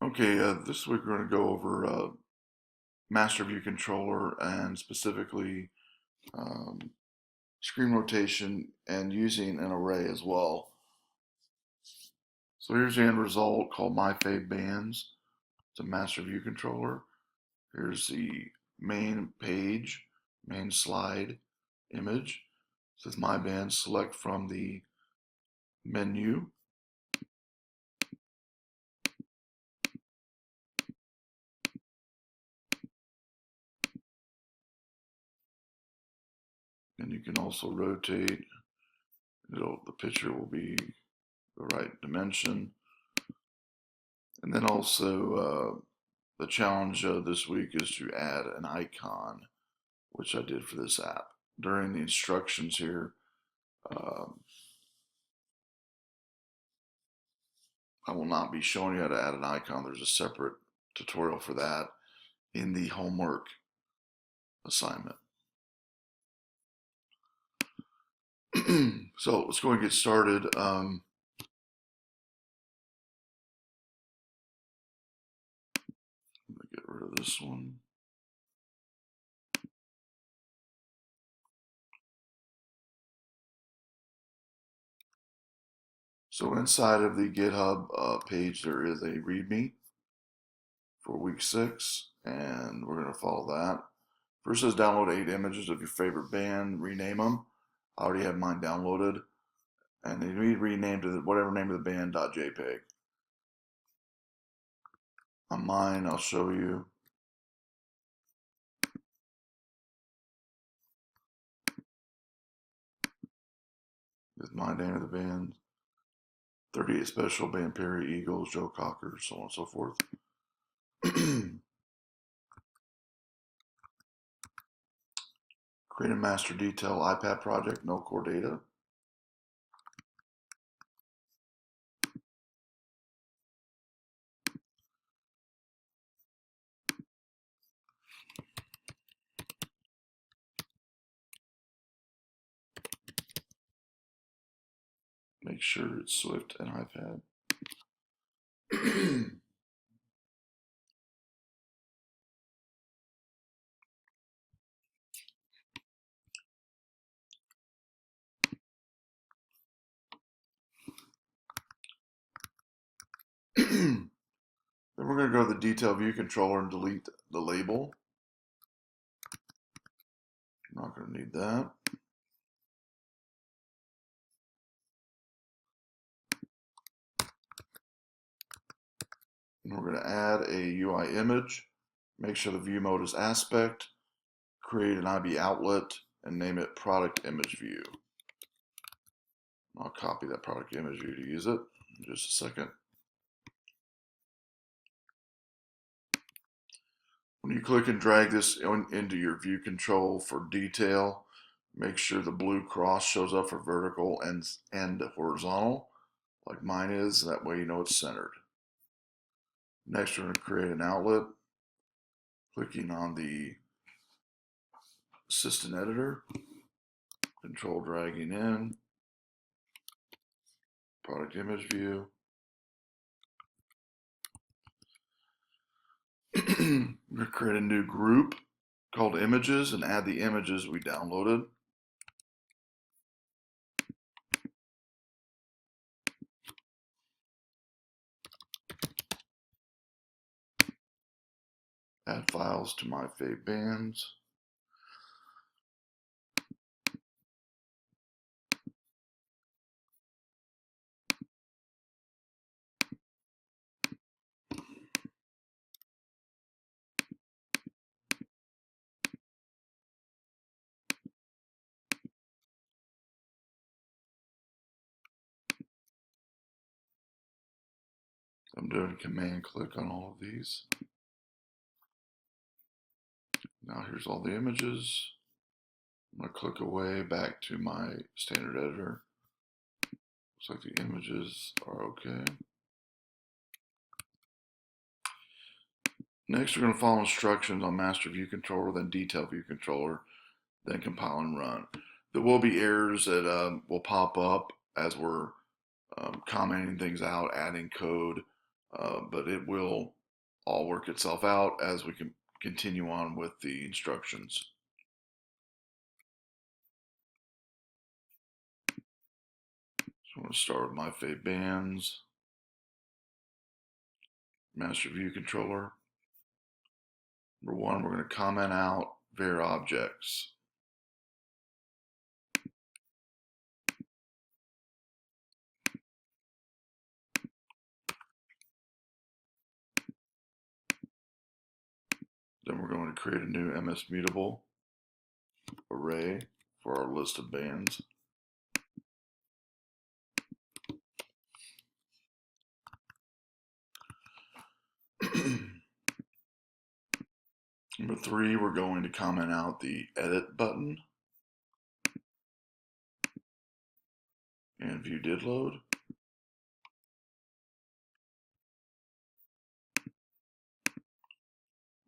Okay, this week we're going to go over master view controller and specifically um, screen rotation and using an array as well. So here's the end result called my fave bands. It's a master view controller. Here's the main page, main slide image. It says my band, select from the menu. And you can also rotate. The picture will be the right dimension. And then also the challenge this week is to add an icon, which I did for this app. During the instructions here, um, I will not be showing you how to add an icon. There's a separate tutorial for that in the homework assignment. So let's go and get started. Let me get rid of this one. So inside of the GitHub page, there is a README for week 6, and we're going to follow that. First says download 8 images of your favorite band, rename them. I already have mine downloaded, and they need renamed to whatever name of the band .jpg. On mine, I'll show you. Is my name of the band. 38 Special, Band Perry, Eagles, Joe Cocker, so on and so forth. Create a master detail iPad project, no core data. Make sure it's Swift and iPad. Then we're going to go to the detail view controller and delete the label. I'm not going to need that. And we're going to add a UI image. Make sure the view mode is aspect. Create an IB outlet and name it product image view. I'll copy that product image view to use it in just a second. When you click and drag this into your view control for detail, make sure the blue cross shows up for vertical and horizontal, like mine is. That way you know it's centered. Next, we're going to create an outlet. Clicking on the assistant editor, control dragging in, product image view. We're going to create a new group called images and add the images we downloaded. Add files to my fave bands. I'm doing command click on all of these. Now here's all the images. I'm going to click away back to my standard editor. Looks like the images are okay. Next, we're going to follow instructions on master view controller, then detail view controller, then compile and run. There will be errors that will pop up as we're commenting things out, adding code. but it will all work itself out as we can continue on with the instructions. So I'm going to start with my fave bands, master view controller. Number one, we're going to comment out var objects. Then we're going to create a new MS mutable array for our list of bands. Number three, we're going to comment out the edit button and view did load.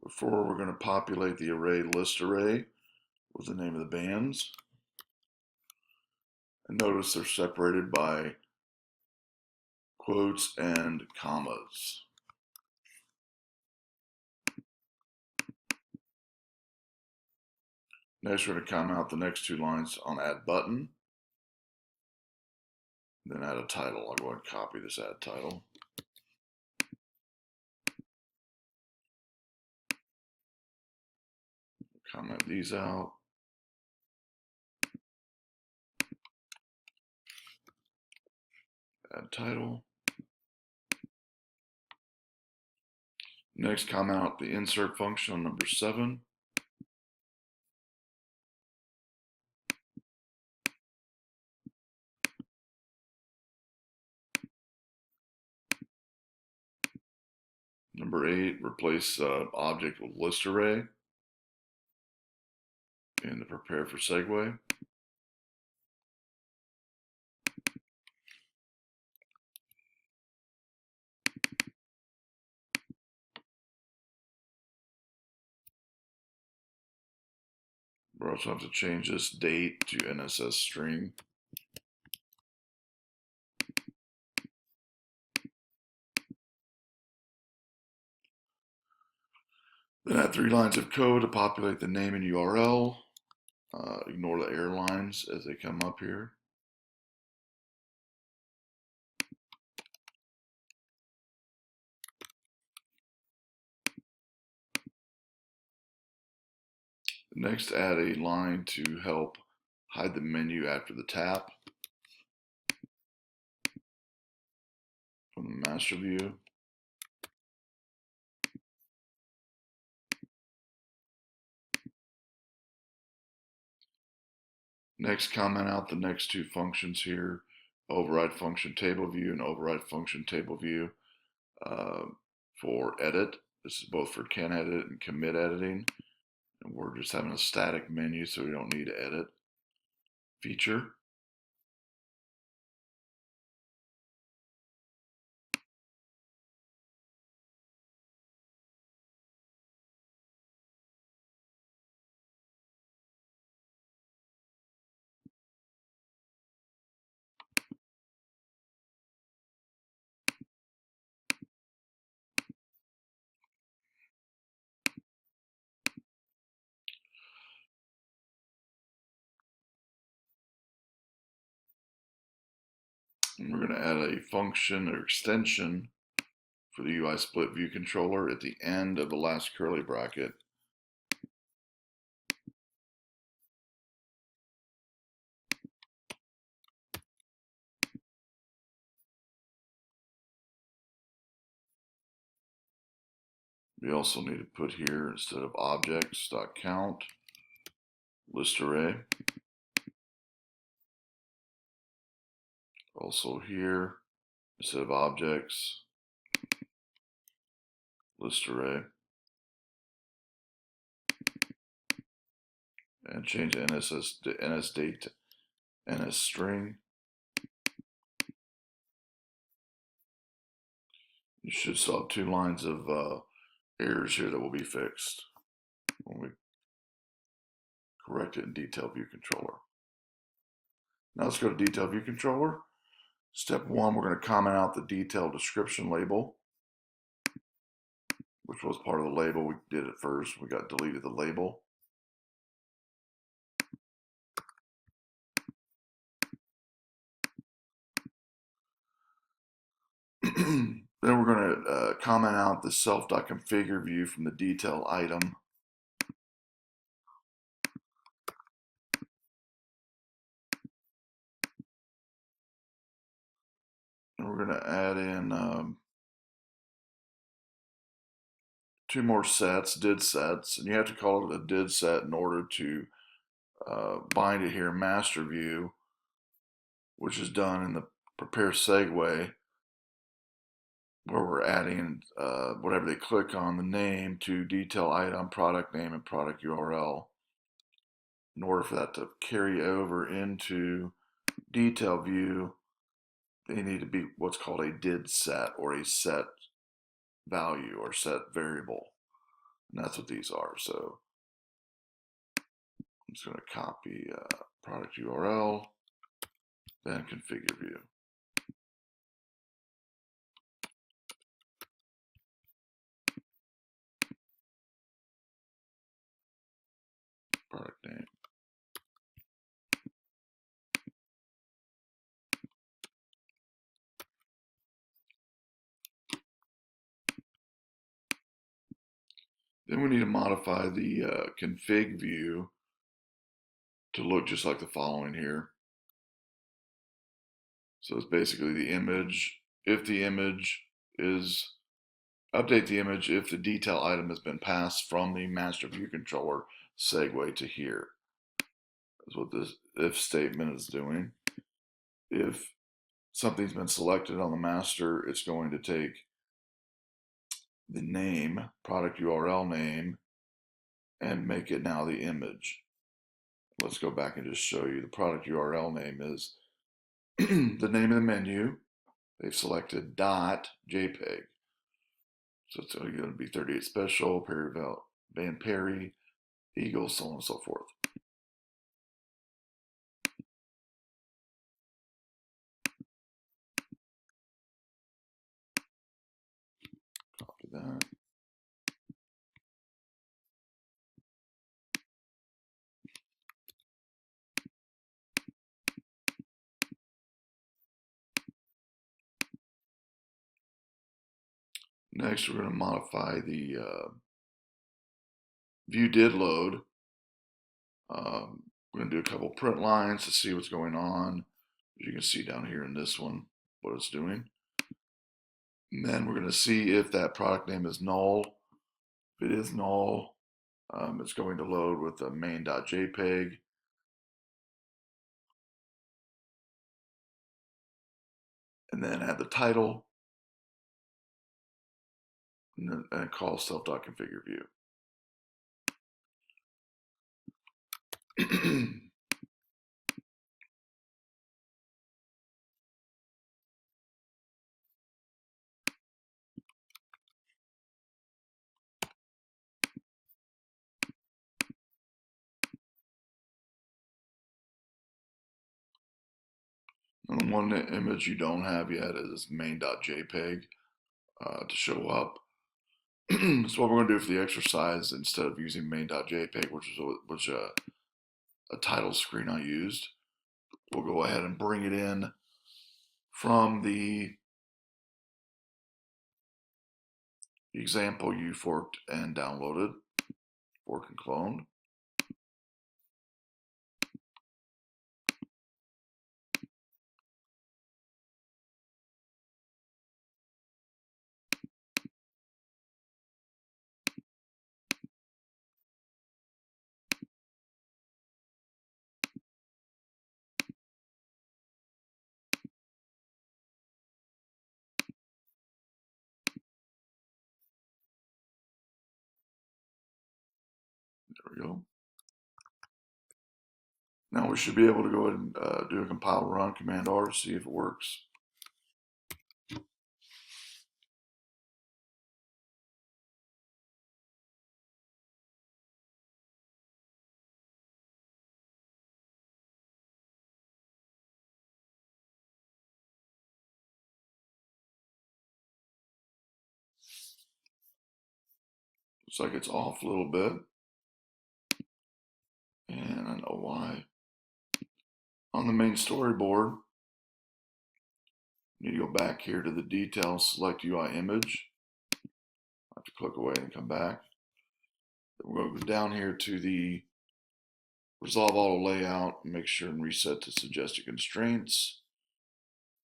Before, we're going to populate the array list array with the name of the bands. And notice they're separated by quotes and commas. Next, we're going to comment out the next two lines on add button. Then add a title. I'll go ahead and copy this add title. Comment these out. Add title. Next, comment out the insert function on number 7. Number 8, replace object with list array in the prepare for segue. We're also have to change this date to NSS string. Then add 3 lines of code to populate the name and URL. Ignore the error lines as they come up here. Next, add a line to help hide the menu after the tap from the master view. Next, comment out the next two functions here, override function table view and override function table view for edit. This is both for can edit and commit editing. And we're just having a static menu, so we don't need to edit feature. And we're going to add a function or extension for the UI split view controller at the end of the last curly bracket. We also need to put here, instead of objects.count, list array. Also here, instead of objects, list array. And change NSS to NS date to NS string. You should still have 2 lines of errors here that will be fixed when we correct it in detail view controller. Now let's go to detail view controller. Step 1, we're going to comment out the detail description label which was part of the label. We did it first. We got deleted the label. Then we're going to comment out the self.configure view from the detail item. And we're going to add in 2 more sets, did sets, and you have to call it a did set in order to bind it here in master view, which is done in the prepare segue, where we're adding whatever they click on, the name to detail item, product name, and product URL. In order for that to carry over into detail view, they need to be what's called a did set, or a set value or set variable. And that's what these are. So I'm just going to copy product URL, then configure view. Product name. Then we need to modify the config view to look just like the following here. So it's basically the image. If the image is, update the image if the detail item has been passed from the master view controller segue to here. That's what this if statement is doing. If something's been selected on the master, it's going to take the name, product URL name, and make it now the image. Let's go back and just show you the product URL name is the name of the menu. They've selected .jpg. So it's going to be 38 special, Perry Van Perry, Eagle, so on and so forth. Copy that. Next, we're going to modify the view did load. We're going to do a couple print lines to see what's going on. As you can see down here in this one, what it's doing. And then we're going to see if that product name is null. If it is null, it's going to load with the main.jpg. And then add the title. And then call self.configure view. And one image you don't have yet is main.jpg to show up. So what we're going to do for the exercise, instead of using main.jpg, which a title screen I used, we'll go ahead and bring it in from the example you forked and downloaded, fork and cloned. There we go. Now we should be able to go ahead and do a compile run, Command R, to see if it works. Looks like it's off a little bit. And I know why. On the main storyboard, you need to go back here to the details, select UI image. I have to click away and come back. Then we're going to go down here to the resolve auto layout and make sure and reset to suggested constraints.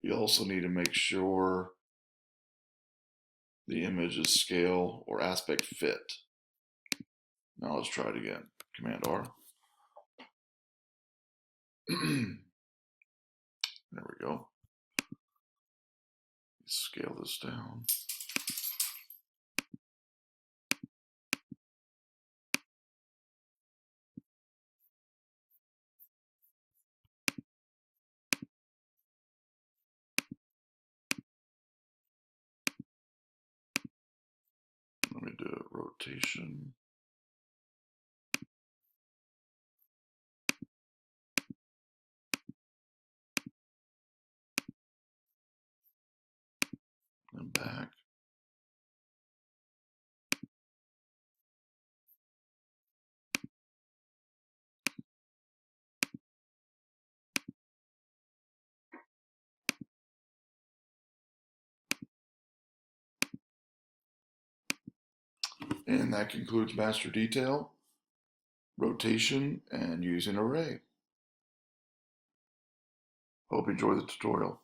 You also need to make sure the image is scale or aspect fit. Now let's try it again. Command R. There we go. Scale this down. Let me do a rotation. And back. And that concludes master detail, rotation, and using array. Hope you enjoy the tutorial.